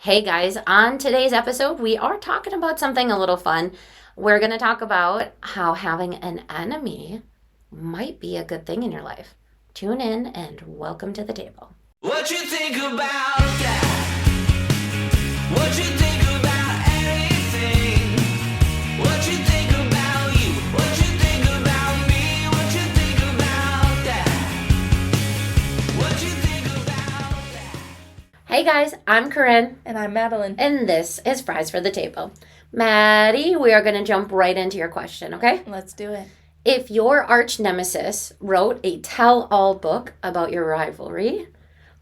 Hey guys, on today's episode, we are talking about something a little fun. We're going to talk about how having an enemy might be a good thing in your life. Tune in and welcome to the table. What you think about that? What you think about anything? What you think about you? What you think about me? What you think about that? What you think about that? Hey guys, I'm Corinne, And I'm Madeline. and this is Fries for the Table. Maddie, we are going to jump right into your question, okay? Let's do it. If your arch nemesis wrote a tell-all book about your rivalry,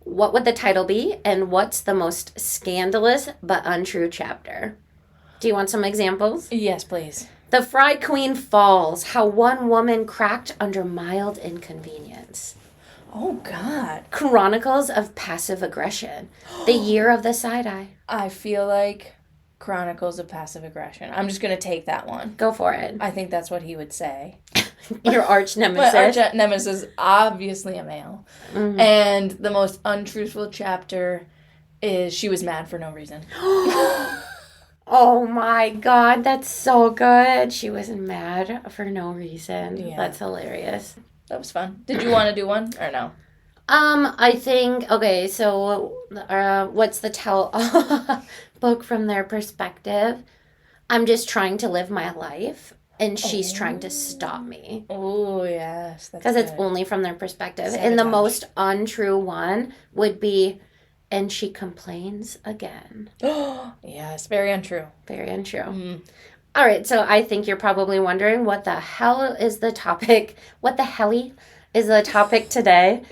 what would the title be, and what's the most scandalous but untrue chapter? Do you want some examples? Yes, please. The Fry Queen Falls, how one woman cracked under mild inconvenience. Oh, God. Chronicles of Passive Aggression, the year of the side-eye. I feel like Chronicles of Passive Aggression. I'm just going to take that one. Go for it. I think that's what he would say. Your arch nemesis. My arch nemesis is obviously a male. Mhm. And the most untruthful chapter is she was mad for no reason. Oh my God, that's so good. She was mad for no reason. Yeah. That's hilarious. That was fun. Did you want to do one or no? I think, okay, so what's the tell book from their perspective? I'm just trying to live my life, and she's trying to stop me. Oh, yes. Because it's only from their perspective. And the Sabotage. most untrue one would be, and she complains again. Yes, very untrue. Very untrue. Mhm. All right, so I think you're probably wondering what the hell is the topic? What the helly is the topic today?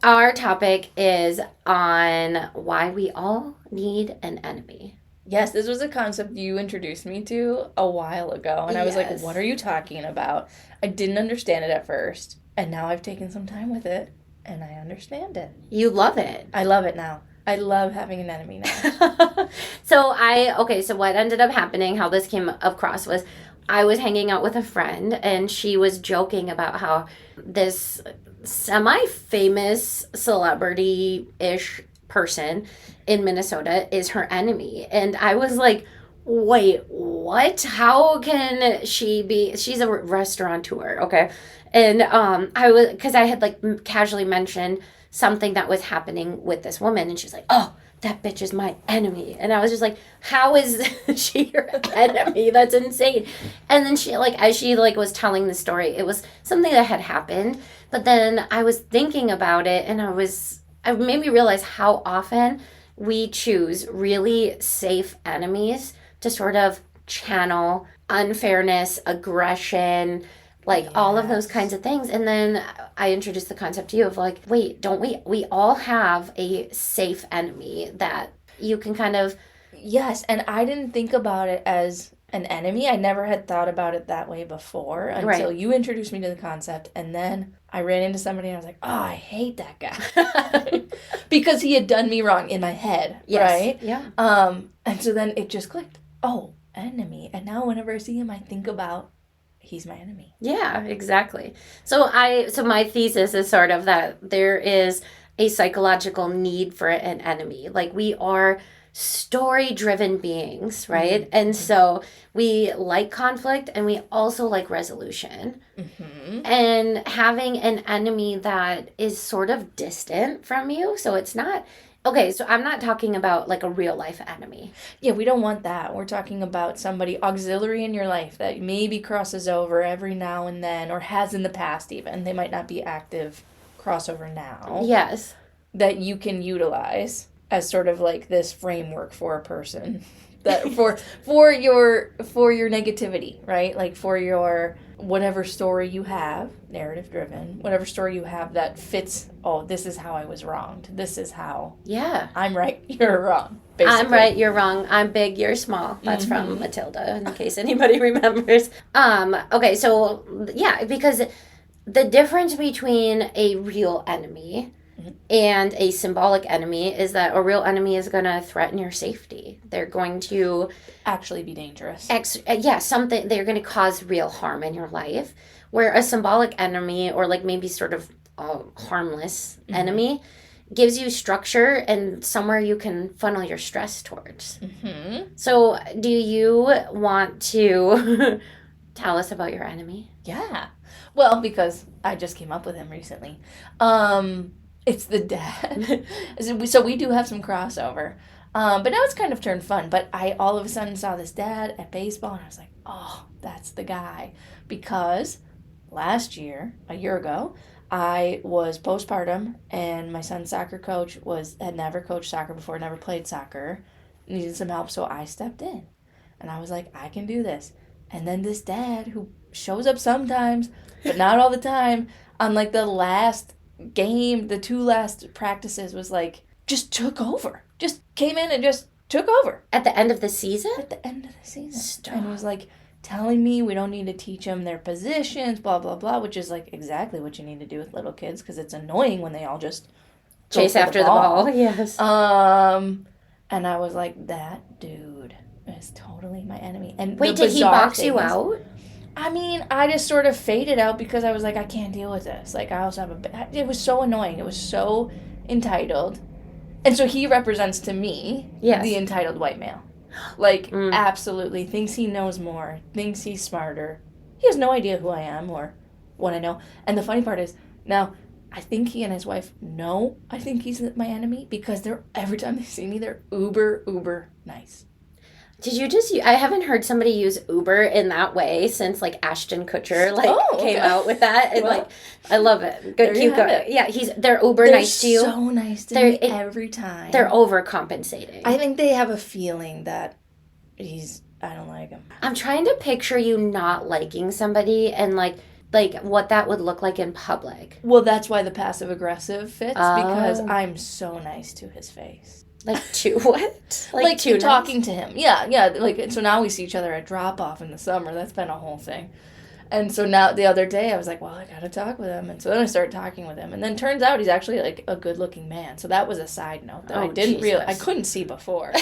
Our topic is on why we all need an enemy. Yes, this was a concept you introduced me to a while ago, and I was Yes. like, what are you talking about? I didn't understand it at first, and now I've taken some time with it, and I understand it. You love it. I love it now. I love having an enemy now. So what ended up happening, how this came across was I was hanging out with a friend and she was joking about how this semi-famous celebrity-ish person in Minnesota is her enemy. And I was like, wait, what? How can she be? She's a restaurateur, okay? And because I had like casually mentioned something that was happening with this woman, and she's like, oh, that bitch is my enemy. And I was just like, how is she your enemy? That's insane. And then she, like, as she like was telling the story, it was something that had happened. But then I was thinking about it, and it made me realize how often we choose really safe enemies to sort of channel unfairness, aggression, like all of those kinds of things. And then I introduced the concept to you of like, wait, don't we all have a safe enemy that you can kind of... Yes, and I didn't think about it as an enemy. I never had thought about it that way before until Right. you introduced me to the concept, and then I ran into somebody and I was like, oh, I hate that guy. Because he had done me wrong in my head, Yes. right? Yeah. And so then it just clicked. Oh, enemy. And now whenever I see him, I think about he's my enemy. Yeah, exactly. So my thesis is sort of that there is a psychological need for an enemy. Like, we are story-driven beings, right? And so we like conflict, and we also like resolution. Mm-hmm. And having an enemy that is sort of distant from you, so it's not... Okay, so I'm not talking about like a real life enemy. Yeah, we don't want that. We're talking about somebody auxiliary in your life that maybe crosses over every now and then, or has in the past even. They might not be active crossover now. Yes. That you can utilize as sort of like this framework for a person. That for your negativity, right? Like for your whatever story you have, narrative driven, whatever story you have that fits, oh, this is how I was wronged. This is how Yeah. I'm right, you're wrong. Basically. I'm right, you're wrong. I'm big, you're small. That's from Matilda, in case anybody remembers. Okay, so yeah, because the difference between a real enemy and a symbolic enemy is that a real enemy is going to threaten your safety. They're going to Actually be dangerous. they're going to cause real harm in your life. Where a symbolic enemy, or like maybe sort of a harmless enemy, gives you structure and somewhere you can funnel your stress towards. Mm-hmm. So, do you want to tell us about your enemy? Yeah. Well, because I just came up with him recently. It's the dad. So we do have some crossover. But now it's kind of turned fun. But I all of a sudden saw this dad at baseball, and I was like, oh, that's the guy. Because last year, a year ago, I was postpartum, and my son's soccer coach had never coached soccer before, never played soccer, needed some help, so I stepped in. And I was like, I can do this. And then this dad, who shows up sometimes, but not all the time, on like the last game, the 2 last practices, was like, just took over. Just came in and just took over. At the end of the season? At the end of the season. Stop. And was like telling me we don't need to teach them their positions, blah, blah, blah, which is like exactly what you need to do with little kids, because it's annoying when they all just go Chase for after the ball. Yes. And I was like, that dude is totally my enemy. And Wait, the did he bizarre box thing you is- out? I mean, I just sort of faded out because I was like, I can't deal with this. Like, I also have it was so annoying. It was so entitled. And so he represents to me Yes. the entitled white male. Like, absolutely. Thinks he knows more. Thinks he's smarter. He has no idea who I am or what I know. And the funny part is, now, I think he and his wife know I think he's my enemy because every time they see me, they're uber nice. Did you I haven't heard somebody use Uber in that way since like Ashton Kutcher came out with that, and Well, like I love it. Good, there you keep have going. it. Yeah, they're Uber nice to you. So nice to They're- me every time. They're overcompensating. I think they have a feeling that I don't like him. I'm trying to picture you not liking somebody and like what that would look like in public. Well, that's why the passive aggressive fits, because Oh. I'm so nice to his face. Like to what? Like too talking to him. Yeah. Like, so now we see each other at drop off in the summer. That's been a whole thing. And so now the other day I was like, well, I gotta talk with him. And so then I started talking with him. And then turns out he's actually like a good looking man. So that was a side note that I didn't Jesus. I couldn't see before.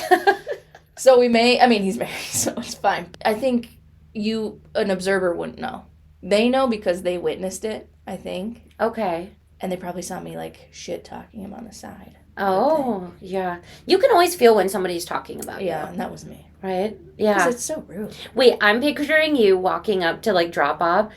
So he's married, so it's fine. I think an observer wouldn't know. They know because they witnessed it, I think. Okay. And they probably saw me like shit talking him on the side. Oh, yeah. You can always feel when somebody's talking about Yeah, you. and that was me. Right? Because Yeah. it's so rude. Wait, I'm picturing you walking up to like drop off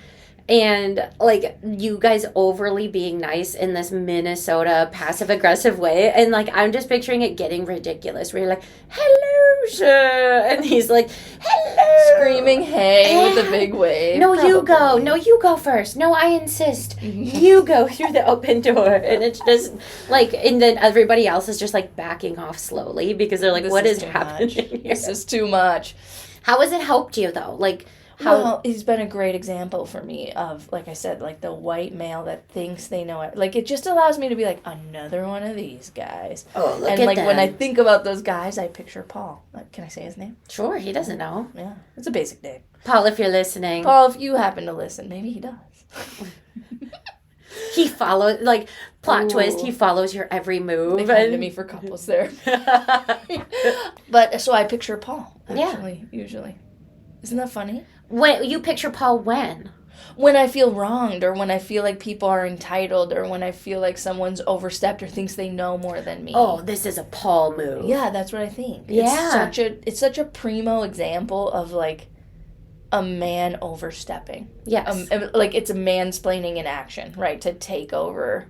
and like you guys overly being nice in this Minnesota passive aggressive way, and like I'm just picturing it getting ridiculous where you're like, hello sir, and he's like, hello, Screaming hey with a big wave. no you go, probably. no you go first, no I insist, you go through the open door, and it's just like, and then everybody else is just like backing off slowly because they're like, This what is too happening much. here? This is too much. How has it helped you though? Like how? Well, he's been a great example for me of, like I said, like the white male that thinks they know it. Like, it just allows me to be like, another one of these guys. Oh, look And at like them. when I think about those guys, I picture Paul. Like, can I say his name? Sure, he doesn't know. Yeah, it's a basic name. Paul, if you're listening. Paul, if you happen to listen, maybe he does. He follows, like, plot Ooh. twist, he follows your every move. They come to me for couples there. But so I picture Paul, actually, usually. Isn't that funny? When you picture Paul when? When I feel wronged, or when I feel like people are entitled, or when I feel like someone's overstepped or thinks they know more than me. Oh, this is a Paul move. Yeah, that's what I think. Yeah. It's such a primo example of like a man overstepping. Yes. Like it's a mansplaining in action, right? To take over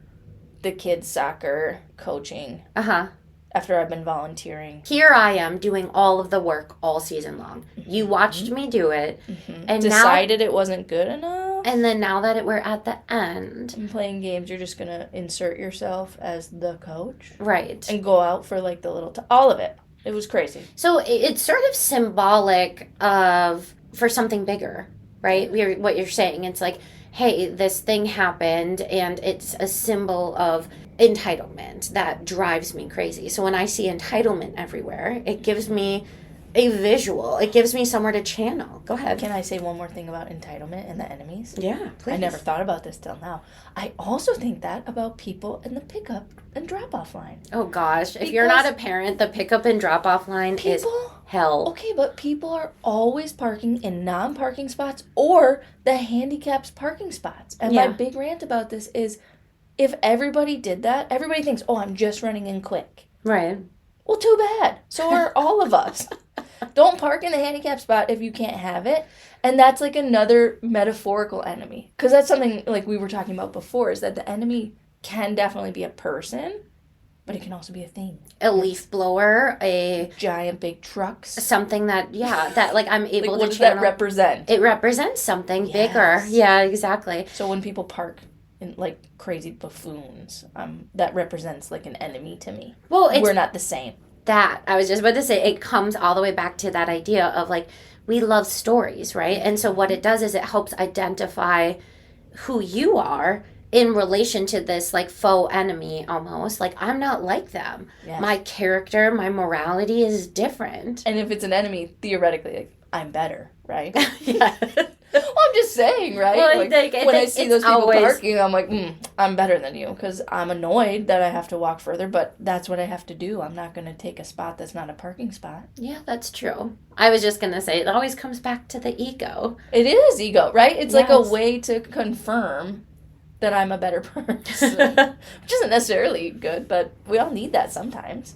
the kids' soccer coaching Uh-huh. after I've been volunteering. Here I am doing all of the work all season long. You watched me do it. And Decided it wasn't good enough. And then now that we're at the end. And playing games, you're just gonna insert yourself as the coach Right. and go out for like the all of it. It was crazy. So it's sort of symbolic for something bigger, right? What you're saying. It's like, hey, this thing happened, and it's a symbol of entitlement that drives me crazy. So when I see entitlement everywhere, it gives me a visual. It gives me somewhere to channel. Go ahead. Can I say one more thing about entitlement and the enemies? Yeah, please. I never thought about this till now. I also think that about people in the pickup and drop-off line. Oh gosh, if you're not a parent, the pickup and drop off line is People- hell. Okay, but people are always parking in non-parking spots or the handicapped parking spots. And Yeah. my big rant about this is if everybody did that, everybody thinks, oh, I'm just running in quick. Right. Well, too bad. So are all of us. Don't park in the handicap spot if you can't have it. And that's like another metaphorical enemy. Because that's something like we were talking about before, is that the enemy can definitely be a person, but it can also be a thing. A leaf blower, a Giant big trucks. something that, that like I'm able Like, to what does channel. that represent? It represents something bigger. Yes. Yeah, exactly. So when people park in like crazy buffoons, that represents like an enemy to me. Well, it's We're not the same. that. I was just about to say, it comes all the way back to that idea of like, we love stories, right? And so what it does is it helps identify who you are in relation to this like faux enemy almost. Like, I'm not like them. Yes. My character, my morality is different. And if it's an enemy, theoretically, like, I'm better, right? Yeah. Well, I'm just saying, right? Well, like, like, when I see it's those people always- parking, I'm like, I'm better than you because I'm annoyed that I have to walk further, but that's what I have to do. I'm not going to take a spot that's not a parking spot. Yeah, that's true. I was just going to say, it always comes back to the ego. It is ego, right? It's like a Yes. way to confirm that I'm a better person, which isn't necessarily good, but we all need that sometimes.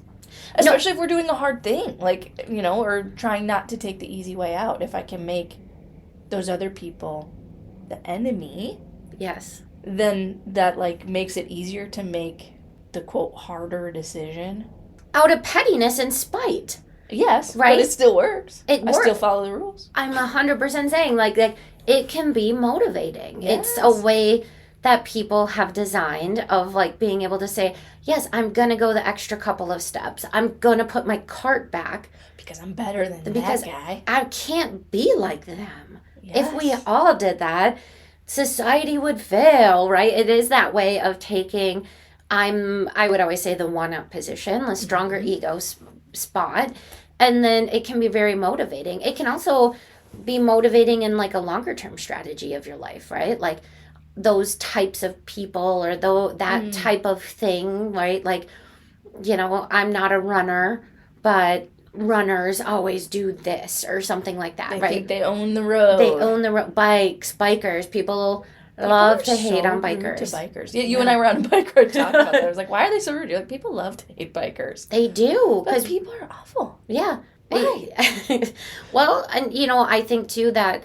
Especially if we're doing a hard thing, like, or trying not to take the easy way out. If I can make those other people the enemy, Yes. then that, like, makes it easier to make the, quote, harder decision. Out of pettiness and spite. Yes, Right? but it still works. It I works. still follow the rules. I'm 100% saying, like it can be motivating. It's a Yes. way that people have designed of, like, being able to say, yes, I'm going to go the extra couple of steps. I'm going to put my cart back. Because I'm better than Because that guy. I can't be like them. If we Yes. all did that, society would fail, right? It is that way of taking, I would always say, the one-up position, the stronger ego spot. And then it can be very motivating. It can also be motivating in, like, a longer-term strategy of your life, right? Like, those types of people or that type of thing, right? Like, I'm not a runner, but runners always do this or something like that, They right? think they own the road. They own the bikes, bikers. People love to hate on bikers. To bikers. Yeah, you and I were on a bike ride talking about that. I was like, why are they so rude? You're like, people love to hate bikers. They do, But because people are awful. yeah. Why? Well, and I think too that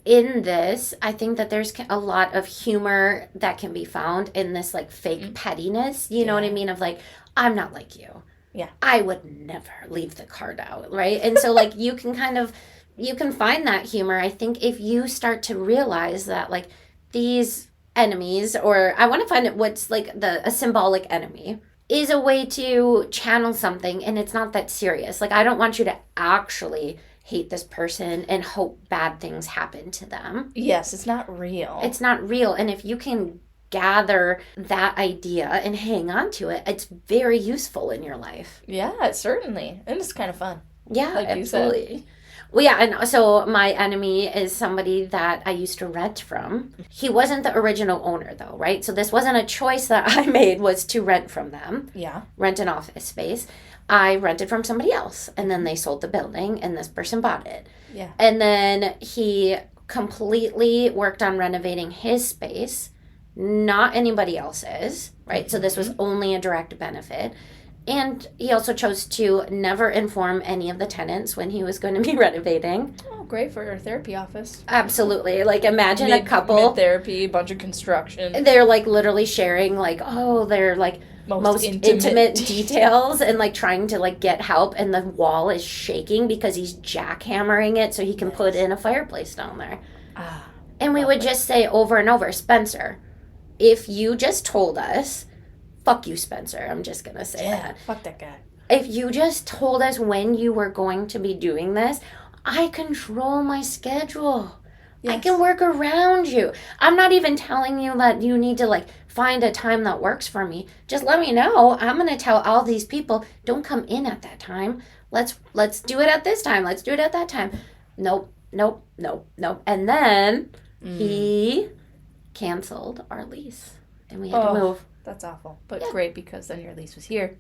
in this, I think that there's a lot of humor that can be found in this, like, fake pettiness. You know what I mean? Of, like, I'm not like you. Yeah. I would never leave the card out, right? And so, like, you can find that humor. I think if you start to realize that, like, these enemies, or I want to find what's like a symbolic enemy, is a way to channel something, and it's not that serious. Like, I don't want you to actually hate this person and hope bad things happen to them. Yes, it's not real. It's not real. And if you can gather that idea and hang on to it, it's very useful in your life. Yeah, certainly. And it's kind of fun. Yeah, Like you said. absolutely. Well, yeah, and so my enemy is somebody that I used to rent from. He wasn't the original owner, though, right? So this wasn't a choice that I made, was to rent from them, Yeah. rent an office space. I rented from somebody else, and then they sold the building, and this person bought it. Yeah. And then he completely worked on renovating his space, not anybody else's, right? So this was only a direct benefit. And he also chose to never inform any of the tenants when he was going to be renovating. Oh, great for a therapy office. Absolutely. Like, imagine a couple, Mid-therapy, bunch of construction. they're, like, literally sharing, like, they're, like, most intimate details, and, like, trying to, like, get help, and the wall is shaking because he's jackhammering it so he can put in a fireplace down there. Ah, And we would just say over and over, Spencer, if you just told us, fuck you, Spencer, I'm just going to say that. fuck that guy. If you just told us when you were going to be doing this, I control my schedule. I Yes. can work around you. I'm not even telling you that you need to, like, find a time that works for me. Just let me know. I'm going to tell all these people, don't come in at that time. Let's do it at this time. Let's do it at that time. Nope. And then he canceled our lease, and we had to move. That's awful. But great, because then your lease was here.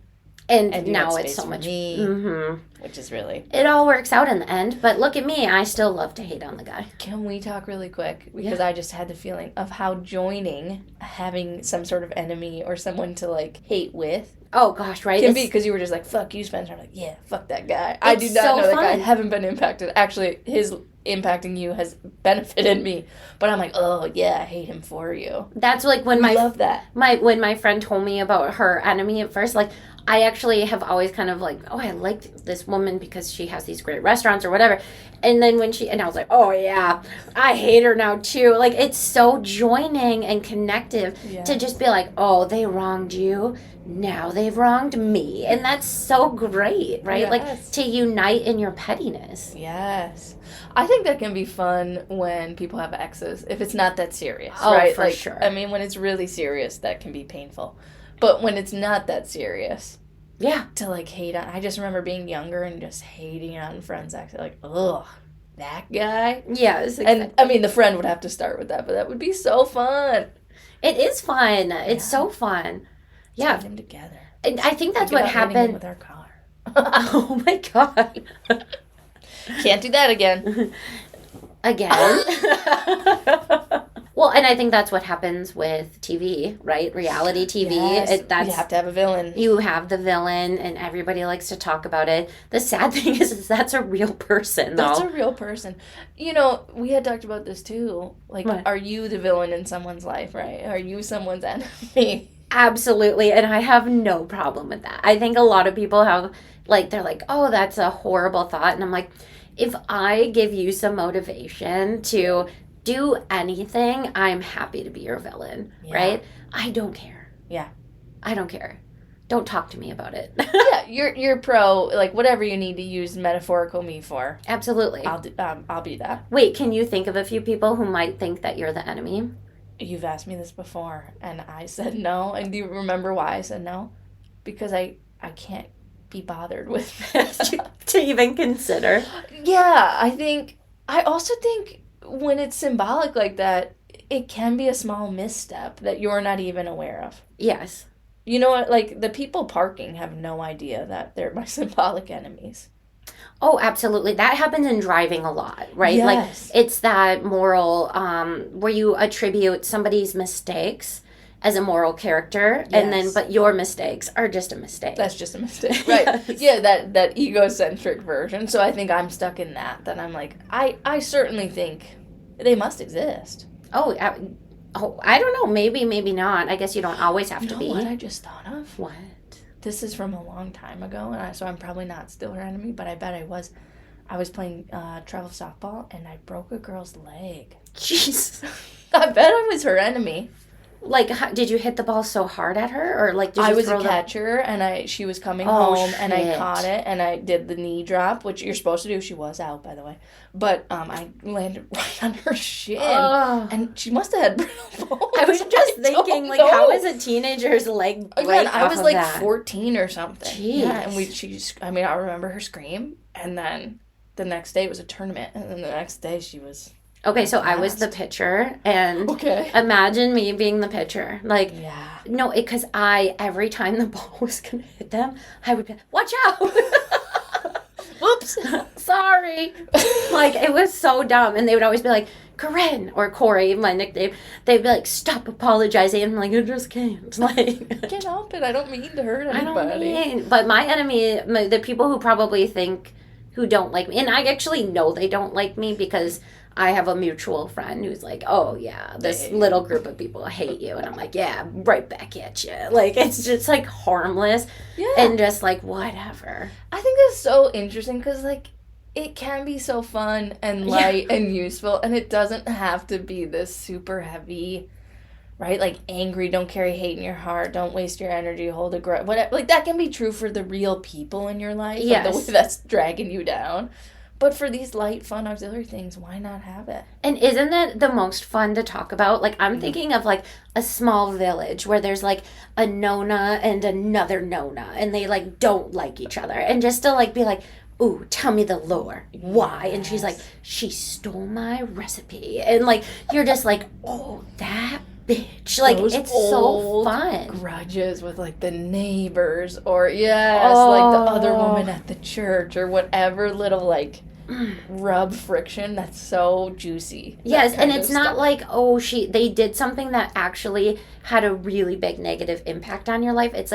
And And you now had it's space so for much. me. Mm-hmm. Which is really... It all works out in the end. But look at me. I still love to hate on the guy. Can we talk really quick? Because I just had the feeling of how joining, having some sort of enemy or someone to, like, hate with, Oh, gosh, right? can be, because you were just like, fuck you, Spencer. I'm like, yeah, fuck that guy. I do It's not so know that guy. I fun. haven't been impacted. Actually, his impacting you has benefited me. But I'm like, oh, yeah, I hate him for you. That's like when I love that. when my friend told me about her enemy at first, like, I actually have always kind of like, oh, I liked this woman because she has these great restaurants or whatever. And then and I was like, oh yeah, I hate her now too. Like, it's so joining and connective to just be like, oh, they wronged you. Now they've wronged me. And that's so great, right? Yes. Like, to unite in your pettiness. Yes. I think that can be fun when people have exes, if it's not that serious, Oh, right? for like, sure. I mean, when it's really serious, that can be painful. But when it's not that serious, Yeah. to, like, hate on... I just remember being younger and just hating on friends' exes. Like, ugh, that guy? Yes. And, I mean, the friend would have to start with that, but that would be so fun. It is fun. It's so fun. Yeah. Put them together. And I think that's Think what about hitting him happened. with our car. Oh my god. Can't do that again. Again. Well, and I think that's what happens with TV, right? Reality TV. Yes, That's you have to have a villain. you have the villain, and everybody likes to talk about it. The sad thing is that's a real person, though. That's a real person. You know, we had talked about this too. Like, What? are you the villain in someone's life, right? Are you someone's enemy? Absolutely, and I have no problem with that. I think a lot of people have, like, they're like, oh, that's a horrible thought. And I'm like, if I give you some motivation to do anything, I'm happy to be your villain, right? I don't care. Yeah. I don't care. Don't talk to me about it. Yeah, you're pro, like, whatever you need to use metaphorical me for. Absolutely. I'll be that. Wait, can you think of a few people who might think that you're the enemy? You've asked me this before, and I said no. And do you remember why I said no? Because I can't be bothered with To even consider. Yeah, I also think when it's symbolic like that, it can be a small misstep that you're not even aware of. Yes. You know what? Like, the people parking have no idea that they're my symbolic enemies. Oh, absolutely. That happens in driving a lot, right? Yes. Like, it's that moral, where you attribute somebody's mistakes as a moral character, and then, Yes. but your mistakes are just a mistake. That's just a mistake. Right. Yes. Yeah, that egocentric version. So I think I'm stuck in that I'm like, I certainly think they must exist. Oh, I don't know. Maybe, maybe not. I guess you don't always have You to know be. what I just thought of? What? This is from a long time ago, and so I'm probably not still her enemy, but I bet I was. I was playing travel softball, and I broke a girl's leg. Jeez. I bet I was her enemy. Like, did you hit the ball so hard at her, or like did you I was throw a catcher, and she was coming Oh, home, and I shit. caught it, and I did the knee drop, which you're supposed to do. She was out, by the way, but I landed right on her shin, Oh. and she must have had brittle bones. I was just thinking, like, how is a teenager's leg break Again, I off was of like that? 14 or something. Jeez. Yeah, and I remember her scream, and then the next day it was a tournament, and then the next day she was. Okay, so I was the pitcher, and Okay. imagine me being the pitcher. Like, Yeah. no, because every time the ball was going to hit them, I would be, watch out! Whoops. Sorry. Like, it was so dumb. And they would always be like, Corinne, or Corey, my nickname. They'd be like, stop apologizing. And I'm like, I just can't. Like, Can't help it. I don't mean to hurt I anybody. don't mean. But my enemy, the people who probably think, who don't like me, and I actually know they don't like me because I have a mutual friend who's like, oh yeah, this little group of people hate you. And I'm like, yeah, right back at you. Like, it's just like harmless Yeah. and just like whatever. I think that's so interesting because, like, it can be so fun and light and useful, and it doesn't have to be this super heavy, right? Like, angry, don't carry hate in your heart, don't waste your energy, hold a grudge. Whatever. Like, that can be true for the real people in your life. Yes. Like, the way that's dragging you down. But for these light, fun, auxiliary things, why not have it? And isn't it the most fun to talk about? Like, I'm thinking of like a small village where there's like a Nona and another Nona, and they like don't like each other, and just to like be like, ooh, tell me the lore. Why? And she's like, she stole my recipe. And like, you're just like, oh, that bitch. Like, Those it's old so fun. grudges with like the neighbors or like the other woman at the church or whatever little like rub friction. That's so juicy. Yes, that and kind it's of not stuff. like, oh, they did something that actually had a really big negative impact on your life. It's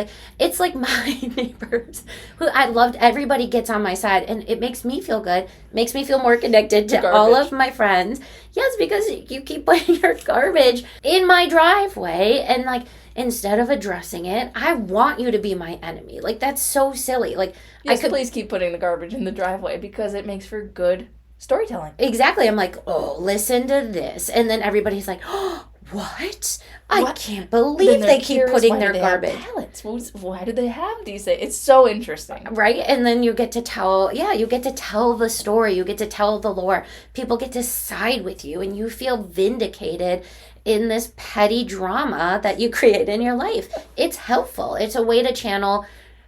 like my neighbors who I loved. Everybody gets on my side, and it makes me feel good. Makes me feel more connected to all of my friends. Yes, because you keep putting your garbage in my driveway, and like, instead of addressing it, I want you to be my enemy. Like, that's so silly. Like, Yes, please keep putting the garbage in the driveway because it makes for good storytelling. Exactly. I'm like, oh, listen to this. And then everybody's like, oh, what? I can't believe they keep putting their garbage. Pallets. Why do they have these things? It's so interesting. Right? And then you get to tell the story. You get to tell the lore. People get to side with you, and you feel vindicated in this petty drama that you create in your life. It's helpful. It's a way to channel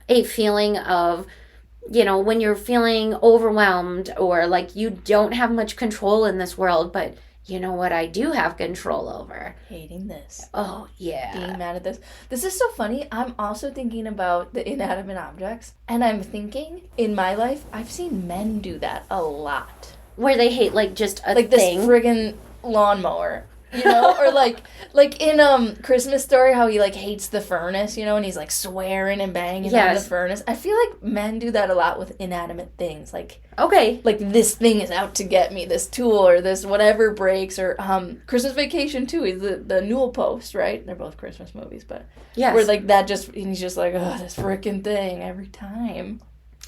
a feeling of, when you're feeling overwhelmed or like you don't have much control in this world, but you know what I do have control over? Hating this. Oh, yeah. Being mad at this. This is so funny. I'm also thinking about the inanimate objects. And I'm thinking, in my life, I've seen men do that a lot. Where they hate, like, just a like thing. This friggin' lawnmower. Or like in Christmas Story, how he like hates the furnace, and he's like swearing and banging on the furnace. I feel like men do that a lot with inanimate things, like like this thing is out to get me, this tool or this whatever breaks, or Christmas Vacation too. Is the Newell Post, right? They're both Christmas movies, but where like that he's just like, oh, this frickin' thing every time,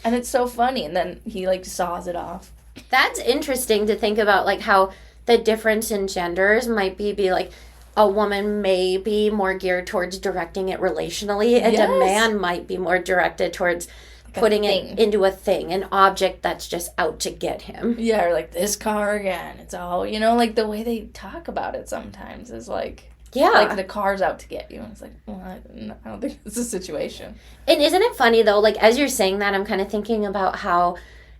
and it's so funny, and then he like saws it off. That's interesting to think about, like how the difference in genders might be like a woman may be more geared towards directing it relationally, and a man might be more directed towards putting it into a thing, an object that's just out to get him. Yeah, or like this car again. It's all, like the way they talk about it sometimes is like, like the car's out to get you. And it's like, well, I don't think that's the situation. And isn't it funny though, like as you're saying that, I'm kind of thinking about how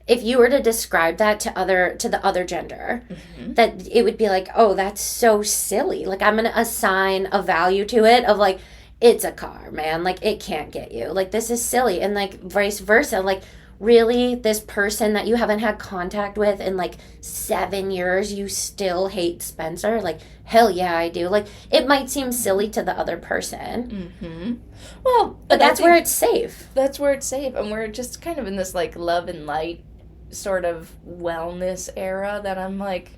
if you were to describe that to the other gender, that it would be like, oh, that's so silly. Like, I'm going to assign a value to it of like, it's a car, man. Like, it can't get you. Like, this is silly. And like, vice versa. Like, really, this person that you haven't had contact with in like 7 years, you still hate Spencer? Like, hell yeah, I do. Like, it might seem silly to the other person. Well, but that's where it's safe. That's where it's safe. And we're just kind of in this like love and light sort of wellness era that I'm like,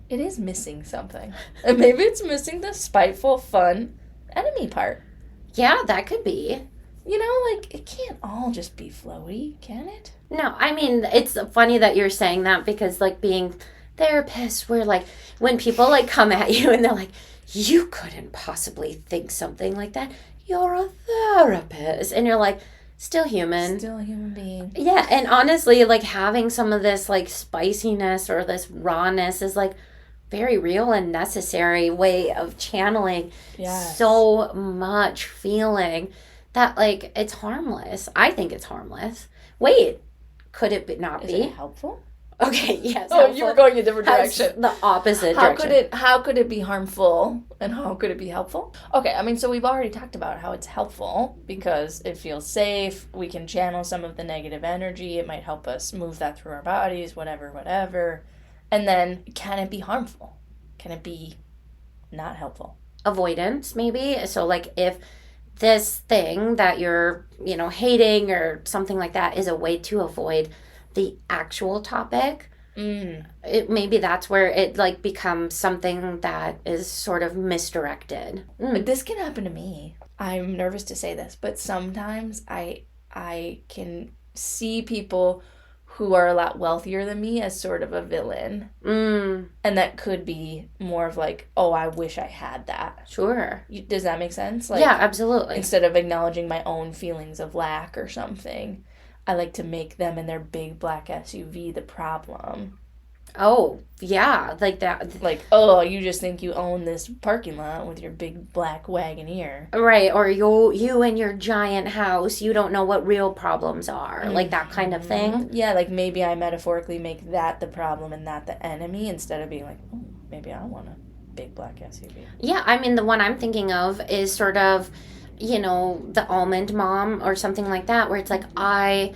it is missing something. And maybe it's missing the spiteful, fun enemy part. Yeah, that could be. Like, it can't all just be floaty, can it? No, I mean, it's funny that you're saying that because, like, being therapists, we're like, when people, like, come at you and they're like, you couldn't possibly think something like that. You're a therapist. And you're like, still human. Still a human being. Yeah, and honestly, like, having some of this, like, spiciness or this rawness is, like, very real and necessary way of channeling so much feeling that, like, it's harmless. I think it's harmless. Wait, could it not be? Is it helpful? Okay, yes. Oh, you were going a different direction. The opposite direction. How could it be harmful and how could it be helpful? Okay, I mean, so we've already talked about how it's helpful because it feels safe. We can channel some of the negative energy. It might help us move that through our bodies, whatever. And then, can it be harmful? Can it be not helpful? Avoidance, maybe. So, like, if this thing that you're, hating or something like that is a way to avoid the actual topic, maybe that's where it, like, becomes something that is sort of misdirected. This can happen to me. I'm nervous to say this, but sometimes I can see people who are a lot wealthier than me as sort of a villain. And that could be more of like, oh, I wish I had that. Sure. Does that make sense? Like, yeah, absolutely. Instead of acknowledging my own feelings of lack or something, I like to make them and their big black SUV the problem. Oh, yeah, like that. Like, oh, you just think you own this parking lot with your big black Wagoneer. Right, or you and your giant house, you don't know what real problems are. Like that kind of thing. Yeah, like maybe I metaphorically make that the problem and not the enemy instead of being like, oh, maybe I want to big black SUV. Yeah, I mean, the one I'm thinking of is sort of, the almond mom or something like that, where it's like, I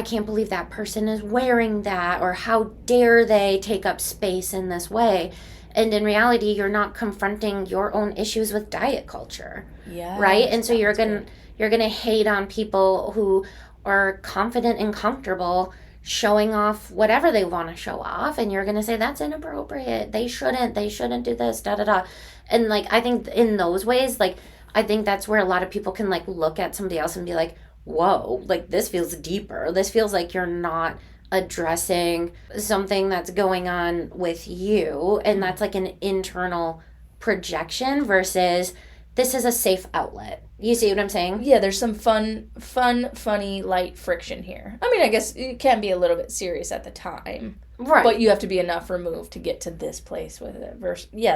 can't believe that person is wearing that, or how dare they take up space in this way. And in reality, you're not confronting your own issues with diet culture. Yeah. Right? And so you're gonna hate on people who are confident and comfortable showing off whatever they want to show off, and you're gonna say that's inappropriate. They shouldn't do this, da da da. And like, I think in those ways, like, I think that's where a lot of people can like look at somebody else and be like, whoa, like this feels deeper. This feels like you're not addressing something that's going on with you, and that's like an internal projection versus this is a safe outlet. You see what I'm saying? Yeah, there's some funny, light friction here. I mean, I guess it can be a little bit serious at the time. Right. But you have to be enough removed to get to this place with it.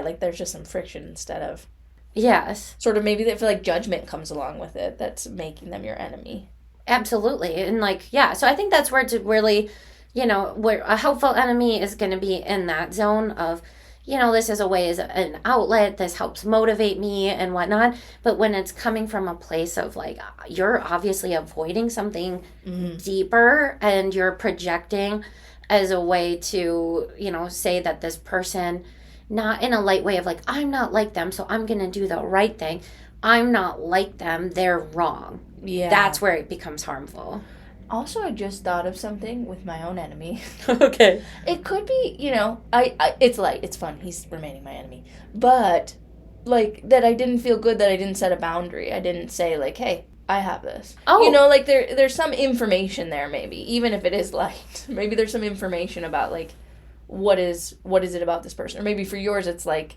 Like there's just some friction instead of... Yes. Sort of maybe they feel like judgment comes along with it that's making them your enemy. Absolutely. And like, yeah, so I think that's where it's really, where a helpful enemy is going to be in that zone of, this is a way, as an outlet, this helps motivate me and whatnot. But when it's coming from a place of like, you're obviously avoiding something deeper, and you're projecting as a way to, say that this person, not in a light way of like, I'm not like them, so I'm going to do the right thing. I'm not like them, they're wrong. Yeah. That's where it becomes harmful. Also, I just thought of something with my own enemy. Okay. It could be, it's light, it's fun, he's remaining my enemy. But, like, that I didn't feel good that I didn't set a boundary. I didn't say, like, hey, I have this. Oh. Like, there's some information there, maybe, even if it is light. Maybe there's some information about, like, what is it about this person? Or maybe for yours, it's, like,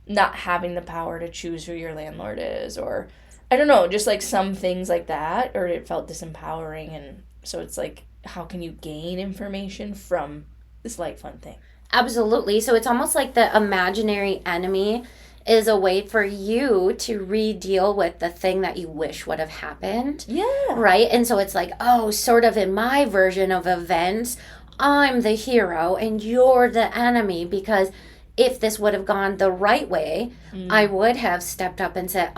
not having the power to choose who your landlord is, or... I don't know, just like some things like that, or it felt disempowering, and so it's like, how can you gain information from this light, fun thing? Absolutely. So it's almost like the imaginary enemy is a way for you to re-deal with the thing that you wish would have happened. Yeah. Right? And so it's like, sort of in my version of events, I'm the hero and you're the enemy, because if this would have gone the right way, I would have stepped up and said,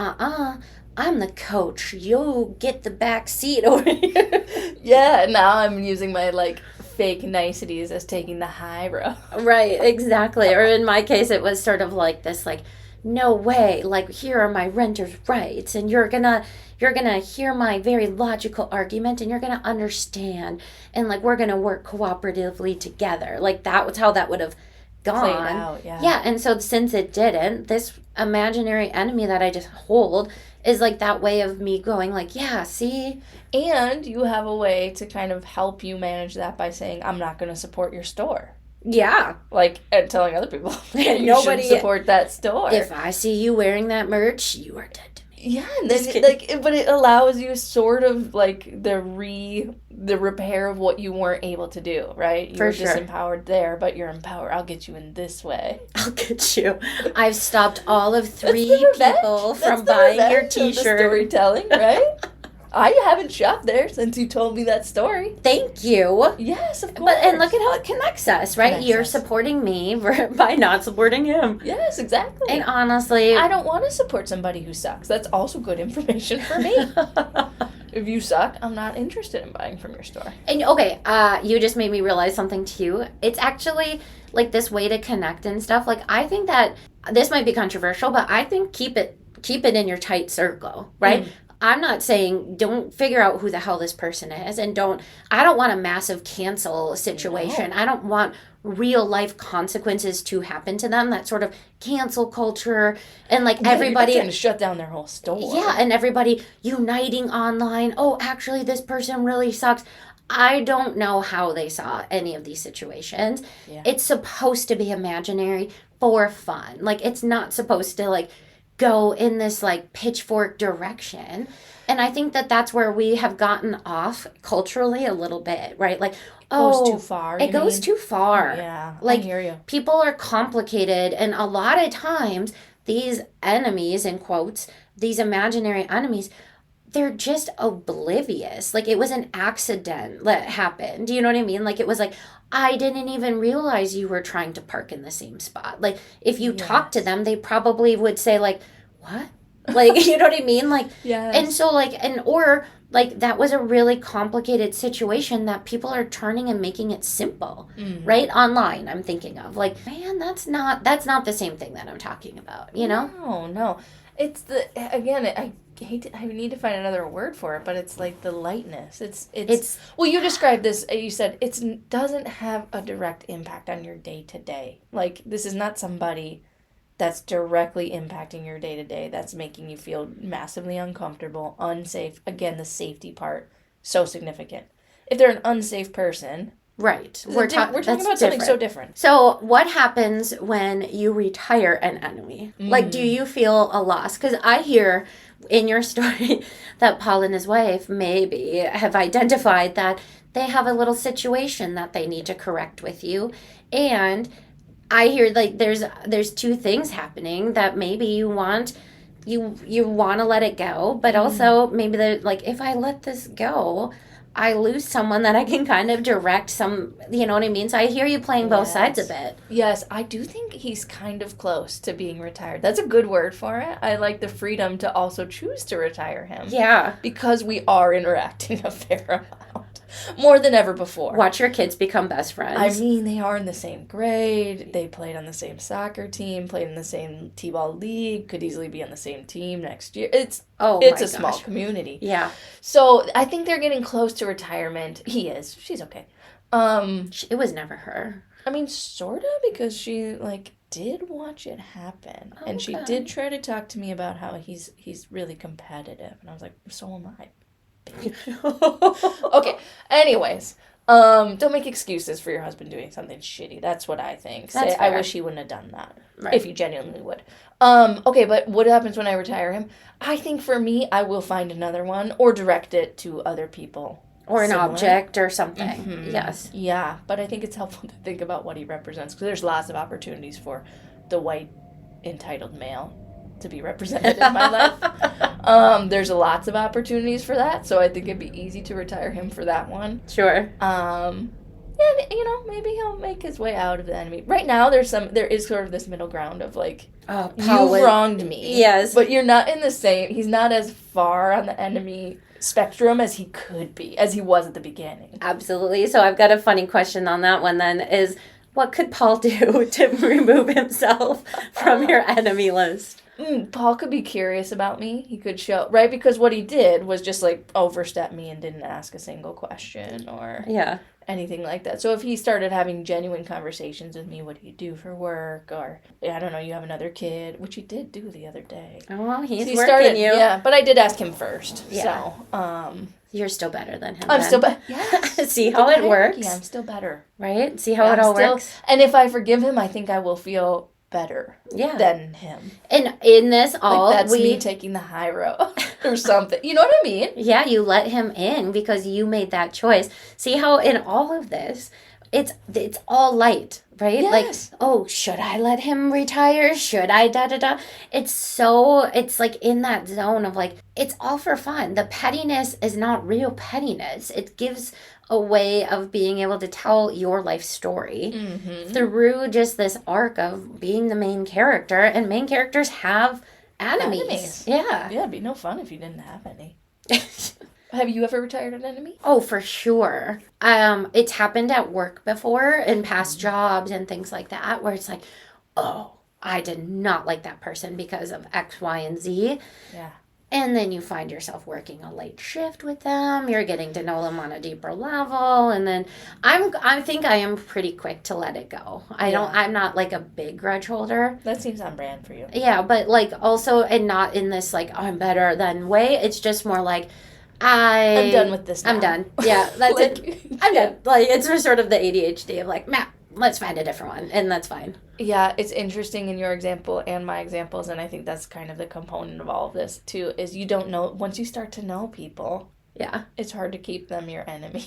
I'm the coach. You'll get the back seat over here. Yeah, now I'm using my, like, fake niceties as taking the high road. Right, exactly. Or in my case, it was sort of like this, like, no way, like, here are my renter's rights, and you're gonna hear my very logical argument, and you're gonna understand, and, like, we're gonna work cooperatively together. Like, that was how that would have gone. Played out, yeah. Yeah, and so since it didn't, this imaginary enemy that I just hold is like that way of me going like, yeah, see? And you have a way to kind of help you manage that by saying, I'm not going to support your store. Yeah. Like, and telling other people, you Nobody should support that store. If I see you wearing that merch, you are dead to me. Yeah, and then, like, but it allows you sort of, like, the repair of what you weren't able to do, right? You were disempowered there, but you're empowered. I'll get you in this way. I'll get you. I've stopped all of 3 people from buying your t-shirt. The storytelling, right? I haven't shopped there since you told me that story. Thank you. Yes, of course. And look at how it connects us, right? You're supporting me by not supporting him. Yes, exactly. And honestly, I don't want to support somebody who sucks. That's also good information for me. If you suck, I'm not interested in buying from your store. And okay, you just made me realize something too. It's actually like this way to connect and stuff. Like, I think that this might be controversial, but I think keep it in your tight circle, right? I'm not saying don't figure out who the hell this person is, and I don't want a massive cancel situation. No. I don't want real life consequences to happen to them. That sort of cancel culture and like everybody trying to shut down their whole store. Yeah, and everybody uniting online. Oh, actually, this person really sucks. I don't know how they saw any of these situations. Yeah. It's supposed to be imaginary for fun. Like, it's not supposed to like go in this like pitchfork direction. And I think that that's where we have gotten off culturally a little bit, right? Like, it goes too far. It goes too far. Yeah, like, I hear you. People are complicated, and a lot of times these enemies, in quotes, these imaginary enemies, they're just oblivious. Like, it was an accident that happened. Do you know what I mean? Like, it was like, I didn't even realize you were trying to park in the same spot. Like, if you talk to them, they probably would say, like, what? Like, you know what I mean? Like, and so, like, or like, that was a really complicated situation that people are turning and making it simple, right? Online, I'm thinking of. Like, man, that's not the same thing that I'm talking about, you know? No. It's I need to find another word for it, but it's like the lightness. It's well, you described this, you said it doesn't have a direct impact on your day to day. Like, this is not somebody that's directly impacting your day to day, that's making you feel massively uncomfortable, unsafe. Again, the safety part, so significant. If they're an unsafe person, right, we're talking about something so different. So what happens when you retire an enemy? Like, do you feel a loss? Because I hear in your story that Paul and his wife maybe have identified that they have a little situation that they need to correct with you, and I hear, like, there's two things happening, that maybe you want to let it go, but also maybe they're like, if I let this go, I lose someone that I can kind of direct some, you know what I mean? So I hear you playing both sides of it. Yes, I do think he's kind of close to being retired. That's a good word for it. I like the freedom to also choose to retire him. Yeah. Because we are interacting a fair amount. More than ever before. Watch your kids become best friends. I mean, they are in the same grade. They played on the same soccer team, played in the same t-ball league, could easily be on the same team next year. It's a small community. Yeah. So I think they're getting close to retirement. He is. She's okay. It was never her. I mean, sort of, because she, like, did watch it happen. Oh, and she did try to talk to me about how he's really competitive. And I was like, so am I. Okay, anyways, don't make excuses for your husband doing something shitty. That's what I think. Say, I wish he wouldn't have done that. Right. If you genuinely would. Okay, but what happens when I retire him? I think for me, I will find another one or direct it to other people. Or an object or something. Mm-hmm. Yes. Yeah, but I think it's helpful to think about what he represents, because there's lots of opportunities for the white entitled male to be represented in my life. There's lots of opportunities for that, so I think it'd be easy to retire him for that one. Sure. Yeah, you know, maybe he'll make his way out of the enemy. Right now, there is sort of this middle ground of, like, you've wronged me. Yes. But you're not in the same, he's not as far on the enemy spectrum as he could be, as he was at the beginning. Absolutely. So I've got a funny question on that one then, is what could Paul do to remove himself from your enemy list? Paul could be curious about me. He could show, right? Because what he did was just, like, overstep me and didn't ask a single question or anything like that. So if he started having genuine conversations with me, what do you do for work? Or, I don't know, you have another kid, which he did do the other day. Oh, well, he started you. Yeah, but I did ask him first. Yeah. So, you're still better than him. I'm still better. Yes. See how it works? Yeah, I'm still better. Right? See how it all works? And if I forgive him, I think I will feel better than him. And in this all, like, that's me taking the high road or something. You know what I mean? Yeah, you let him in because you made that choice. See how in all of this, it's all light, right? Yes. Like, oh, should I let him retire? Should I da-da-da? It's like in that zone of, like, it's all for fun. The pettiness is not real pettiness. It gives a way of being able to tell your life story through just this arc of being the main character, and main characters have enemies. Yeah. Yeah, it'd be no fun if you didn't have any. Have you ever retired an enemy? Oh, for sure. It's happened at work before, in past jobs and things like that, where it's like, oh, I did not like that person because of X, Y, and Z. Yeah. And then you find yourself working a late shift with them. You're getting to know them on a deeper level. And then I think I am pretty quick to let it go. I'm not like a big grudge holder. That seems on brand for you. Yeah, but, like, also, and not in this, like, oh, I'm better than way. It's just more like, I'm done with this now. I'm done. Yeah, that's like, it. I'm done. Like, it's sort of the ADHD of, like, let's find a different one, and that's fine. Yeah, it's interesting in your example and my examples, and I think that's kind of the component of all of this, too, is you don't know, once you start to know people, it's hard to keep them your enemy.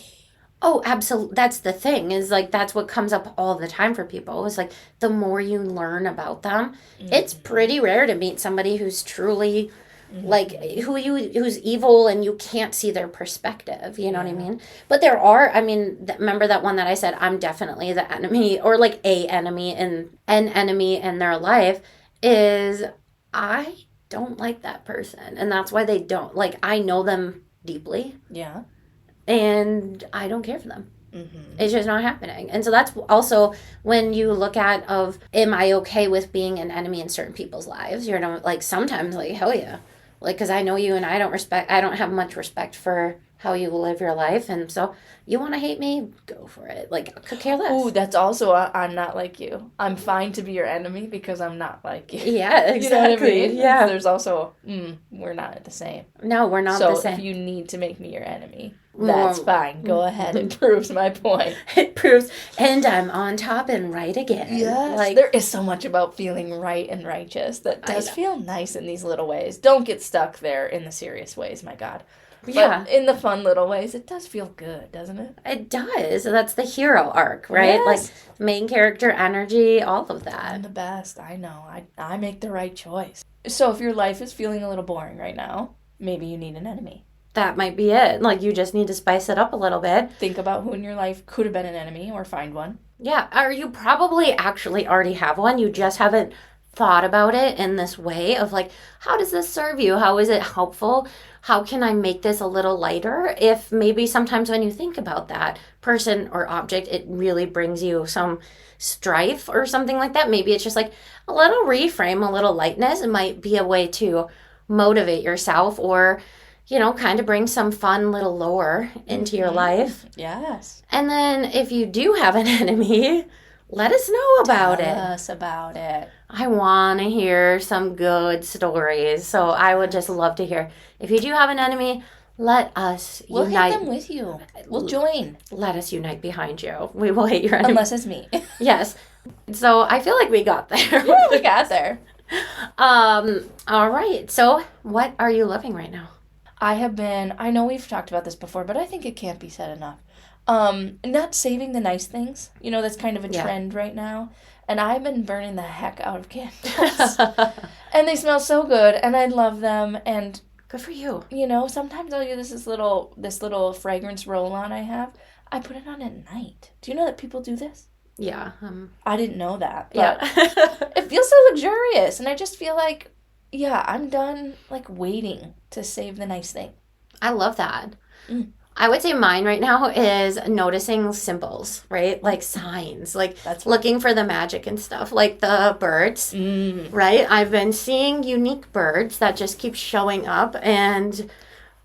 Oh, absolutely. That's the thing, is, like, that's what comes up all the time for people, is, like, the more you learn about them, it's pretty rare to meet somebody who's truly like who's evil and you can't see their perspective, you know what I mean? But there are, I mean, remember that one that I said, I'm definitely the enemy, or like a enemy, and an enemy in their life is I don't like that person, and that's why they don't, like, I know them deeply Yeah. and I don't care for them. It's just not happening. And so that's also when you look at of, am I okay with being an enemy in certain people's lives? You know, like sometimes, like, hell yeah, like, because I know you and I don't have much respect for how you live your life, and so you want to hate me, go for it. Like, I could care less. Ooh, that's also I'm not like you. I'm fine to be your enemy because I'm not like you. Yeah, exactly. You know what I mean? Yeah. There's also we're not the same. No, we're not So the same. if you need to make me your enemy, that's fine. Go ahead. Mm-hmm. It proves my point. It proves, and I'm on top and right again. Yes. Like, There is so much about feeling right and righteous that does feel nice in these little ways. Don't get stuck there in the serious ways, my God. yeah. But in the fun little ways, it does feel good, doesn't it? It does. That's the hero arc, right? Yes. Like main character energy, all of I'm that. the best. I know. I make the right choice. So if your life is feeling a little boring right now, maybe you need an enemy. That might be it. Like, you just need to spice it up a little bit. Think about who in your life could have been an enemy or find one. Yeah, or you probably actually already have one. You just haven't thought about it in this way of like, how does this serve you? How is it helpful? How can I make this a little lighter? If maybe sometimes when you think about that person or object, it really brings you some strife or something like that. Maybe it's just like a little reframe, a little lightness. It might be a way to motivate yourself, or, you know, kind of bring some fun little lore into your life. Yes. And then if you do have an enemy, let us know about it. Tell us about it. I want to hear some good stories. So I would just love to hear. If you do have an enemy, let us We'll unite. hit them with you. We'll join. Let us unite behind you. We will hate your enemy. Unless it's me. Yes. So I feel like we got there. Yeah, we got there. All right. So what are you loving right now? I know we've talked about this before, but I think it can't be said enough. Not saving the nice things. You know, that's kind of a trend right now. And I've been burning the heck out of candles. And they smell so good, and I love them. And Good for you. you know, sometimes I'll use this little fragrance roll-on I have. I put it on at night. Do you know that people do this? Yeah. I didn't know that. But Yeah. it feels so luxurious, and I just feel like, yeah, I'm done like waiting to save the nice thing. I love that. I would say mine right now is noticing symbols, right? Like signs, like That's looking for the magic and stuff, like the birds, right? I've been seeing unique birds that just keep showing up, and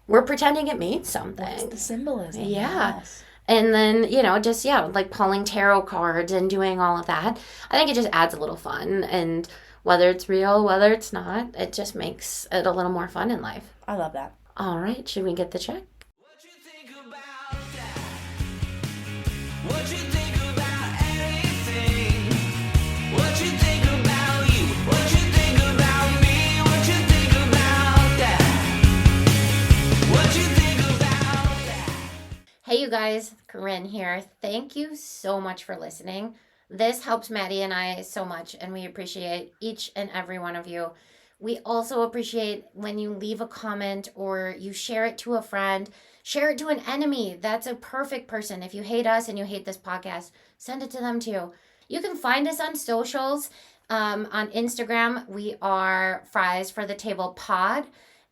we're pretending it means something. That's the symbolism. Yeah. Yes. And then, you know, just, like pulling tarot cards and doing all of that. I think it just adds a little fun. And whether it's real, whether it's not, it just makes it a little more fun in life. I love that. All right. Should we get the check? What you think about that? What you think about anything? What you think about you? What you think about me? What you think about that? What you think about that? Hey, you guys, Corinne here. Thank you so much for listening. This helps Maddie and I so much, and we appreciate each and every one of you. We also appreciate when you leave a comment or you share it to a friend, share it to an enemy. That's a perfect person. If you hate us and you hate this podcast, send it to them too. You can find us on socials. On Instagram, we are Fries for the Table Pod.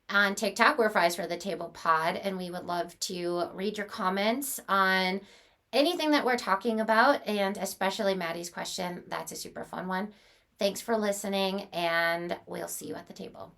On TikTok, we're Fries for the Table Pod, and we would love to read your comments on anything that we're talking about, and especially Maddie's question. That's a super fun one. Thanks for listening, and we'll see you at the table.